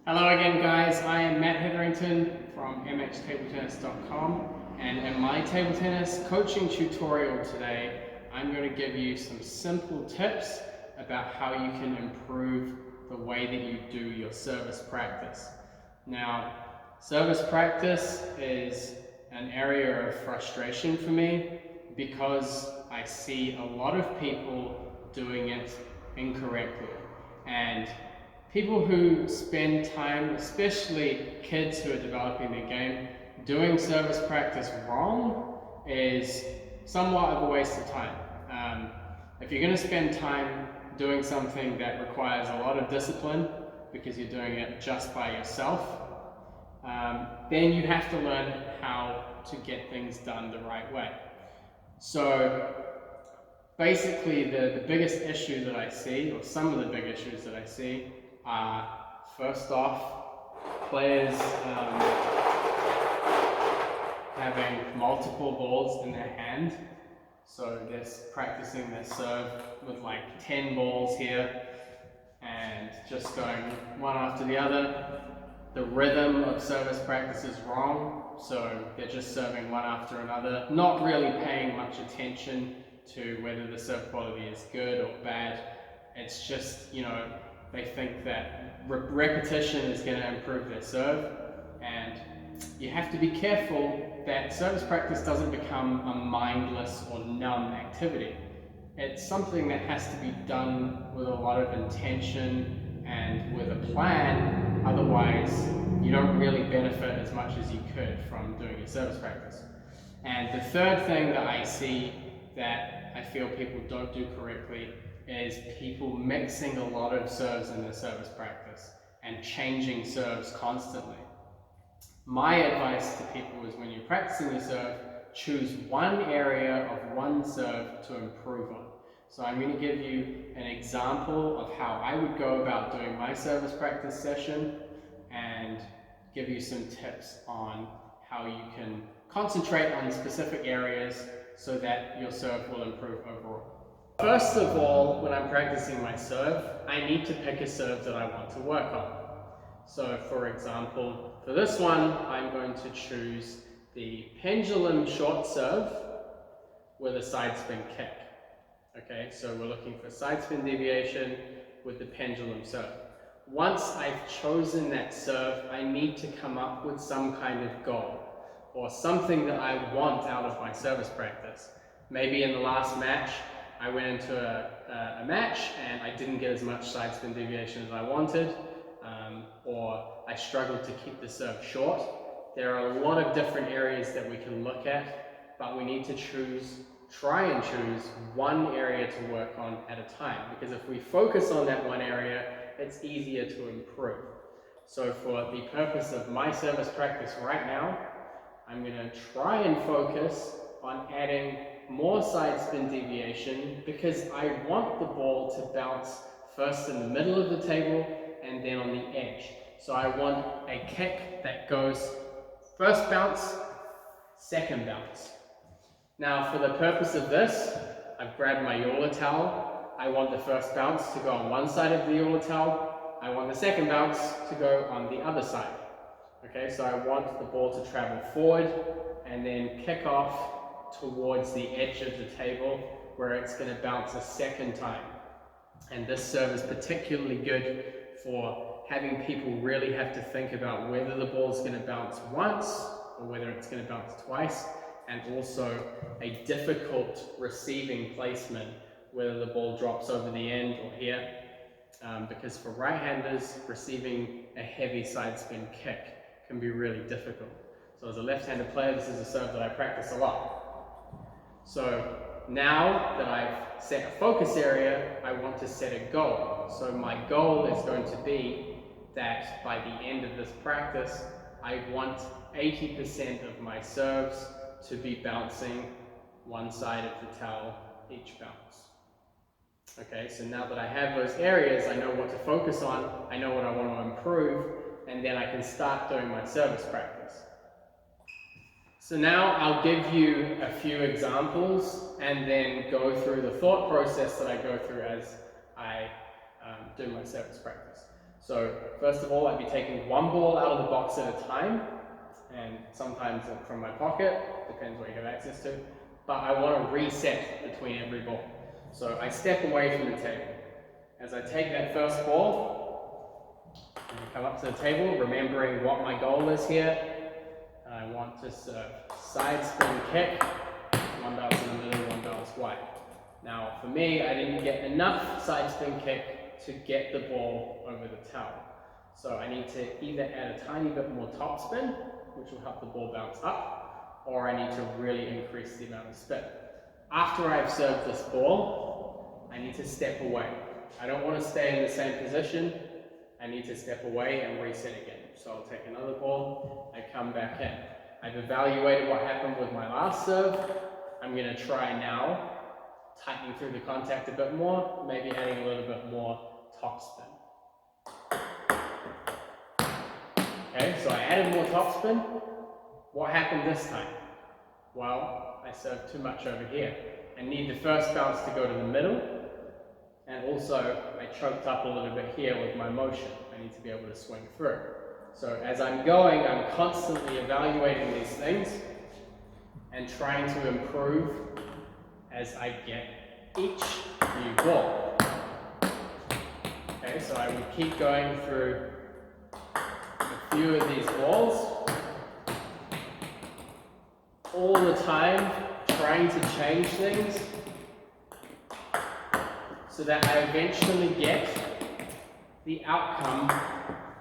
Hello again guys, I am Matt Hetherington from MHTableTennis.com, and in my table tennis coaching tutorial today I'm going to give you some simple tips about how you can improve the way that you do your service practice. Now, service practice is an area of frustration for me because I see a lot of people doing it incorrectly, and people who spend time, especially kids who are developing their game, doing service practice wrong is somewhat of a waste of time. If you're going to spend time doing something that requires a lot of discipline because you're doing it just by yourself, then you have to learn how to get things done the right way. So basically the biggest issue that I see, or some of the big issues that I see, first off, players having multiple balls in their hand. So they're practicing their serve with like 10 balls here and just going one after the other. The rhythm of service practice is wrong, so they're just serving one after another, not really paying much attention to whether the serve quality is good or bad. It's just, they think that repetition is going to improve their serve, and you have to be careful that service practice doesn't become a mindless or numb activity. It's something that has to be done with a lot of intention and with a plan, otherwise you don't really benefit as much as you could from doing your service practice. And the third thing that I see that I feel people don't do correctly is people mixing a lot of serves in their service practice and changing serves constantly. My advice to people is when you're practicing your serve, choose one area of one serve to improve on. So I'm going to give you an example of how I would go about doing my service practice session and give you some tips on how you can concentrate on specific areas so that your serve will improve overall. First of all, when I'm practicing my serve, I need to pick a serve that I want to work on. So for example, for this one, I'm going to choose the pendulum short serve with a side spin kick. Okay, so we're looking for side spin deviation with the pendulum serve. Once I've chosen that serve, I need to come up with some kind of goal or something that I want out of my service practice. Maybe in the last match, I went into a match and I didn't get as much side spin deviation as I wanted, or I struggled to keep the serve short. There are a lot of different areas that we can look at, but we need to try and choose one area to work on at a time, because if we focus on that one area, it's easier to improve. So for the purpose of my service practice right now, I'm going to try and focus on adding more side spin deviation because I want the ball to bounce first in the middle of the table and then on the edge. So I want a kick that goes first bounce, second bounce. Now for the purpose of this, I've grabbed my Yola towel. I want the first bounce to go on one side of the Yola towel. I want the second bounce to go on the other side. Okay, so I want the ball to travel forward and then kick off towards the edge of the table where it's going to bounce a second time. And this serve is particularly good for having people really have to think about whether the ball is going to bounce once or whether it's going to bounce twice, and also a difficult receiving placement, whether the ball drops over the end or here, because for right-handers, receiving a heavy side spin kick can be really difficult. So as a left-handed player, this is a serve that I practice a lot. So now that I've set a focus area, I want to set a goal. So my goal is going to be that by the end of this practice, I want 80% of my serves to be bouncing one side of the towel each bounce. Okay, so now that I have those areas, I know what to focus on, I know what I want to improve, and then I can start doing my service practice. So now I'll give you a few examples and then go through the thought process that I go through as I do my service practice. So first of all, I'd be taking one ball out of the box at a time, and sometimes from my pocket, depends what you have access to, but I want to reset between every ball. So I step away from the table. As I take that first ball, I come up to the table, remembering what my goal is here. I want to serve side spin kick, one bounce in the middle, one bounce wide. Now for me, I didn't get enough side spin kick to get the ball over the towel. So I need to either add a tiny bit more top spin, which will help the ball bounce up, or I need to really increase the amount of spin. After I've served this ball, I need to step away. I don't want to stay in the same position. I need to step away and reset again. So I'll take another ball, I come back in. I've evaluated what happened with my last serve. I'm going to try now, tightening through the contact a bit more, maybe adding a little bit more top spin. Okay, so I added more top spin. What happened this time? Well, I served too much over here. I need the first bounce to go to the middle, and also I choked up a little bit here with my motion. I need to be able to swing through. So as I'm going, I'm constantly evaluating these things and trying to improve as I get each new ball. Okay, so I would keep going through a few of these balls all the time, trying to change things so that I eventually get the outcome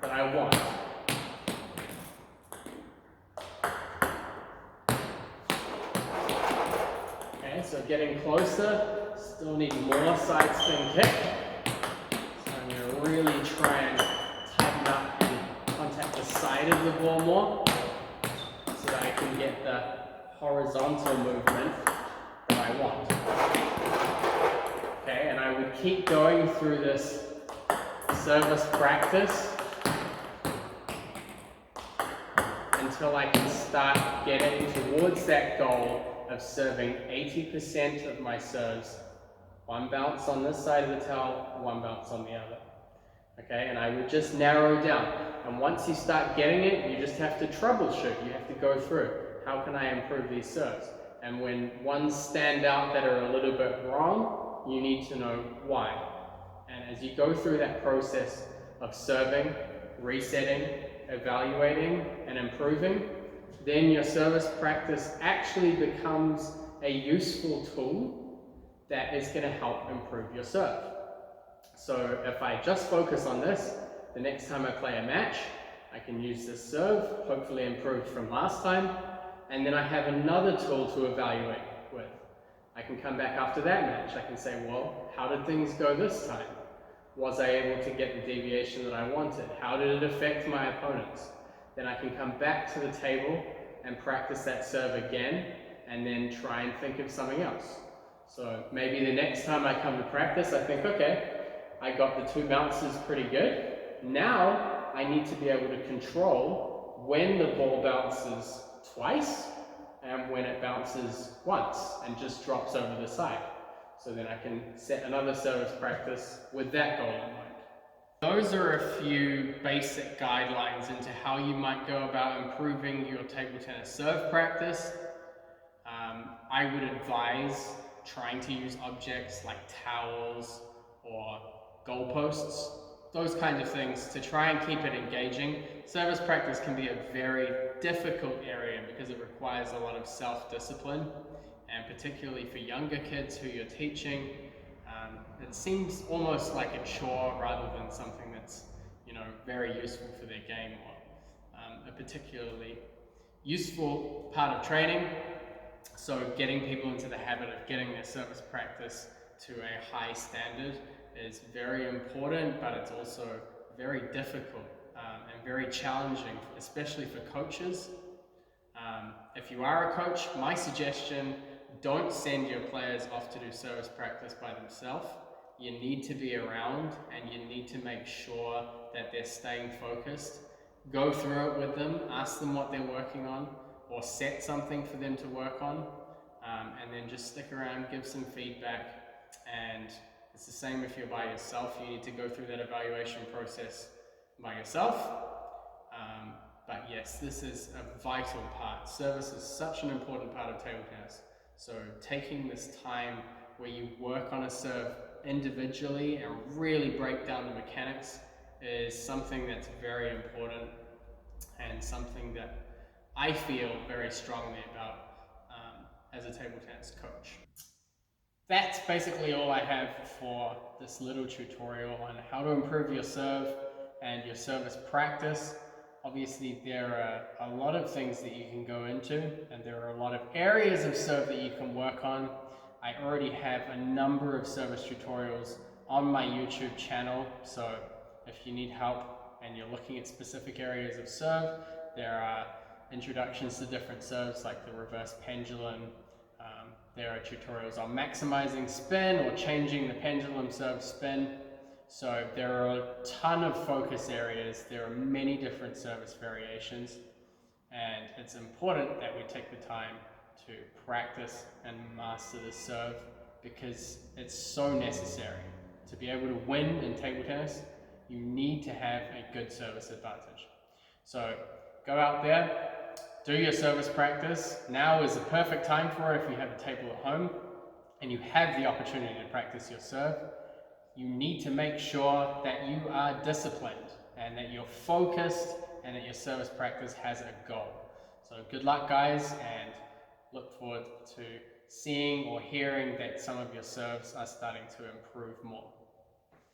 that I want. Okay, so getting closer, still need more side spin kick. So I'm going to really try and tighten up and contact the side of the ball more so that I can get the horizontal movement that I want. Okay, and I would keep going through this service practice until I can start getting towards that goal of serving 80% of my serves, one bounce on this side of the towel, one bounce on the other. Okay, and I would just narrow down. And once you start getting it, you just have to troubleshoot. You have to go through. How can I improve these serves? And when ones stand out that are a little bit wrong, you need to know why. And as you go through that process of serving, resetting, evaluating, and improving, then your service practice actually becomes a useful tool that is going to help improve your serve. So if I just focus on this, the next time I play a match, I can use this serve, hopefully improved from last time, and then I have another tool to evaluate with. I can come back after that match. I can say, well, how did things go this time? Was I able to get the deviation that I wanted? How did it affect my opponents? Then I can come back to the table and practice that serve again, and then try and think of something else. So maybe the next time I come to practice, I think, okay, I got the two bounces pretty good. Now I need to be able to control when the ball bounces twice and when it bounces once and just drops over the side. So then I can set another service practice with that goal in mind. Those are a few basic guidelines into how you might go about improving your table tennis serve practice. I would advise trying to use objects like towels or goalposts, those kinds of things, to try and keep it engaging. Service practice can be a very difficult area because it requires a lot of self-discipline, and particularly for younger kids who you're teaching, it seems almost like a chore rather than something that's, very useful for their game, or a particularly useful part of training. So getting people into the habit of getting their service practice to a high standard is very important, but it's also very difficult and very challenging, especially for coaches. If you are a coach, my suggestion, don't send your players off to do service practice by themselves. You need to be around and you need to make sure that they're staying focused. Go through it with them, ask them what they're working on, or set something for them to work on, and then just stick around, give some feedback. And it's the same if you're by yourself. You need to go through that evaluation process by yourself. But yes, this is a vital part. Service is such an important part of table tennis. So taking this time where you work on a serve individually and really break down the mechanics is something that's very important and something that I feel very strongly about as a table tennis coach. That's basically all I have for this little tutorial on how to improve your serve and your service practice. Obviously, there are a lot of things that you can go into, and there are a lot of areas of serve that you can work on. I already have a number of service tutorials on my YouTube channel, so if you need help and you're looking at specific areas of serve, there are introductions to different serves like the reverse pendulum. There are tutorials on maximizing spin or changing the pendulum serve spin. So there are a ton of focus areas. There are many different service variations, and it's important that we take the time to practice and master the serve because it's so necessary. To be able to win in table tennis, you need to have a good service advantage. So go out there, do your service practice. Now is the perfect time for it if you have a table at home and you have the opportunity to practice your serve. You need to make sure that you are disciplined and that you're focused and that your service practice has a goal. So good luck, guys, and look forward to seeing or hearing that some of your serves are starting to improve more.